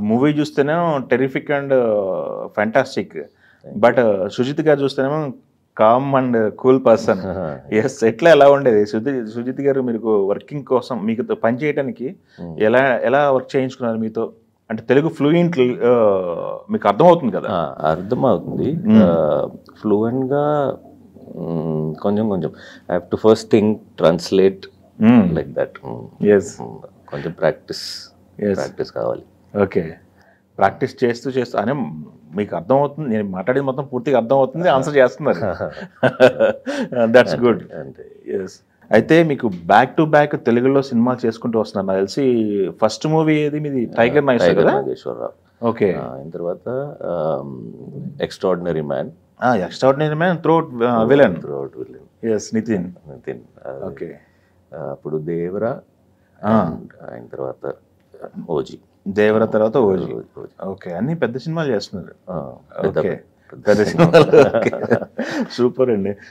Movie చూస్తేనేమో terrific and fantastic, but Sujith garu చూస్తేనేమో calm and cool person. Yes, ఎట్లా ఎలా ఉండేది సుజిత్ గారు మీకు వర్కింగ్ కోసం, మీకు పని చేయడానికి ఎలా ఎలా వర్క్ చేయించుకున్నారు మీతో? అంటే తెలుగు ఫ్లూయెంట్ మీకు అర్థమవుతుంది కదా? అర్థమవుతుంది ఫ్లూయెంట్గా, కొంచెం కొంచెం I have to first think, translate like that. కొంచెం ప్రాక్టీస్ కావాలి. ఓకే, ప్రాక్టీస్ చేస్తూ చేస్తూ అనే మీకు అర్థమవుతుంది, నేను మాట్లాడేది మొత్తం పూర్తిగా అర్థమవుతుంది, ఆన్సర్ చేస్తున్నారు. That's good. ఎస్, అయితే మీకు బ్యాక్ టు బ్యాక్ తెలుగులో సినిమాలు చేసుకుంటూ వస్తున్నారు. నాకు తెలిసి ఫస్ట్ మూవీ ఏది మీది? టైగర్ నాగేశ్వరరావు. ఓకే, అయిన తర్వాత extraordinary man. Extraordinary man, throughout villain. Yes, Nithin. Okay, అప్పుడు దేవరా, అయిన తర్వాత ఓజీ. దేవర తర్వాత ఓజీ. ఓకే, అన్ని పెద్ద సినిమాలు చేస్తున్నారు. ఓకే, పెద్ద సినిమాలు. సూపర్ అండి.